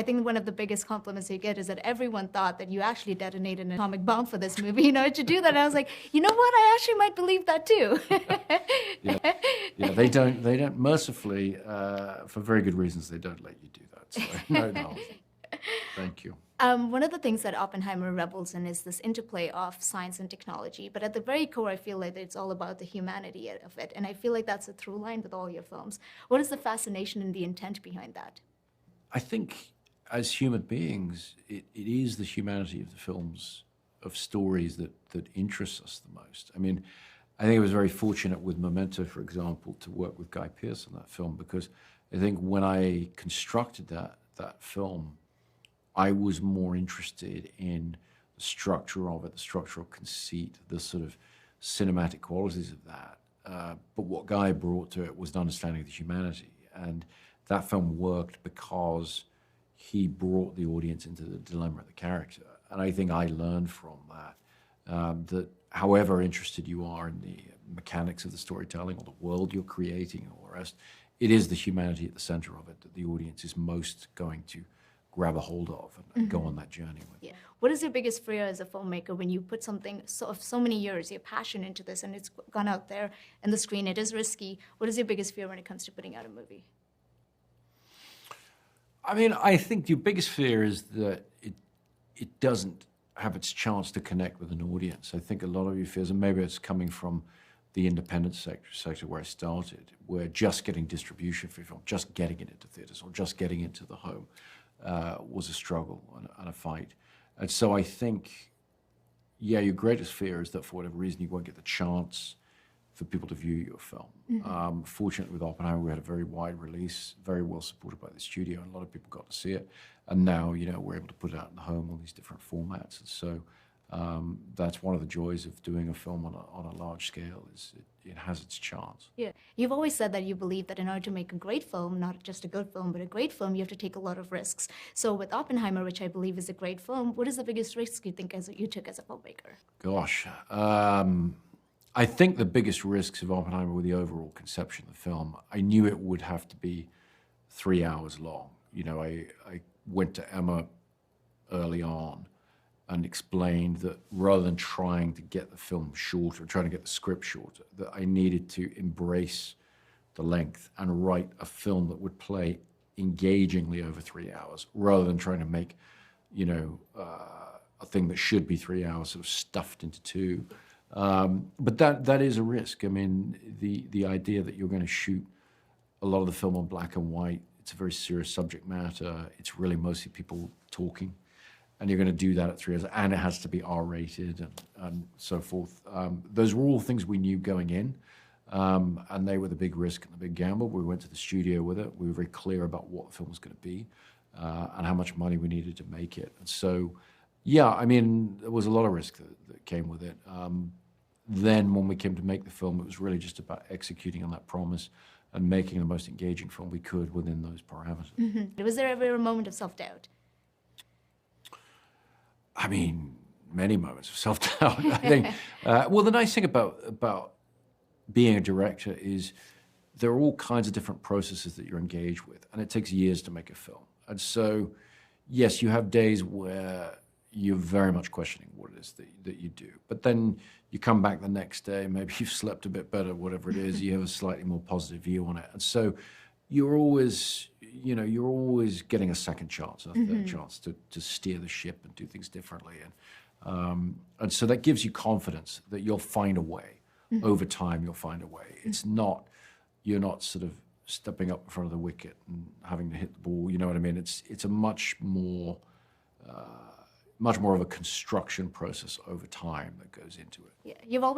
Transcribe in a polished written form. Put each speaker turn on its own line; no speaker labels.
think one of the biggest compliments you get is that everyone thought that you actually detonated an atomic bomb for this movie, to do that. And I was like, you know what? I actually might believe that too.
Yeah, they don't, mercifully, for very good reasons, they don't let you do that. So, no. Thank you.
One of the things that Oppenheimer revels in is this interplay of science and technology. But at the very core, I feel like it's all about the humanity of it. And I feel like that's a through line with all your films. What is the fascination and the intent behind that?
I think as human beings, it is the humanity of the films, of stories that interests us the most. I mean, I think I was very fortunate with Memento, for example, to work with Guy Pearce on that film, because I think when I constructed that film, I was more interested in the structure of it, the structural conceit, the sort of cinematic qualities of that. But what Guy brought to it was an understanding of the humanity. And that film worked because he brought the audience into the dilemma of the character. And I think I learned from that, that however interested you are in the mechanics of the storytelling or the world you're creating and all the rest, it is the humanity at the center of it that the audience is most going to grab a hold of and go on that journey with.
Yeah. What is your biggest fear as a filmmaker when you put something of so many years, your passion into this, and it's gone out there on the screen, it is risky. What is your biggest fear when it comes to putting out a movie?
I mean, I think your biggest fear is that it doesn't have its chance to connect with an audience. I think a lot of your fears, and maybe it's coming from the independent sector where I started, where just getting distribution for your film, just getting it into theaters or just getting it to the home was a struggle and a fight. And so I think, yeah, your greatest fear is that for whatever reason you won't get the chance for people to view your film. Fortunately with Oppenheimer, we had a very wide release, very well supported by the studio, and a lot of people got to see it. And now, we're able to put it out in the home on these different formats. And so that's one of the joys of doing a film on a large scale, is it has its chance.
Yeah. You've always said that you believe that in order to make a great film, not just a good film, but a great film, you have to take a lot of risks. So with Oppenheimer, which I believe is a great film, what is the biggest risk you think you took as a filmmaker?
Gosh, I think the biggest risks of Oppenheimer were the overall conception of the film. I knew it would have to be 3 hours long. I went to Emma early on and explained that rather than trying to get the film shorter, trying to get the script shorter, that I needed to embrace the length and write a film that would play engagingly over 3 hours, rather than trying to make, a thing that should be 3 hours sort of stuffed into 2. But that is a risk. I mean, the idea that you're going to shoot a lot of the film on black and white, it's a very serious subject matter. It's really mostly people talking. And you're going to do that at 3 hours, and it has to be R-rated and so forth. Those were all things we knew going in, and they were the big risk and the big gamble. We went to the studio with it. We were very clear about what the film was going to be and how much money we needed to make it. And so, yeah, I mean, there was a lot of risk that came with it. Then when we came to make the film, it was really just about executing on that promise and making the most engaging film we could within those parameters.
Was there ever a moment of self-doubt?
I mean, many moments of self-doubt. I think. Well, the nice thing about being a director is there are all kinds of different processes that you're engaged with, and it takes years to make a film. And so, yes, you have days where you're very much questioning what it is that you do. But then you come back the next day, maybe you've slept a bit better, whatever it is, you have a slightly more positive view on it. And so you're always getting a second chance, a third chance to steer the ship and do things differently. And so that gives you confidence that you'll find a way. Over time, you'll find a way. You're not sort of stepping up in front of the wicket and having to hit the ball, you know what I mean? It's a much more of a construction process over time that goes into it.
Yeah, you've always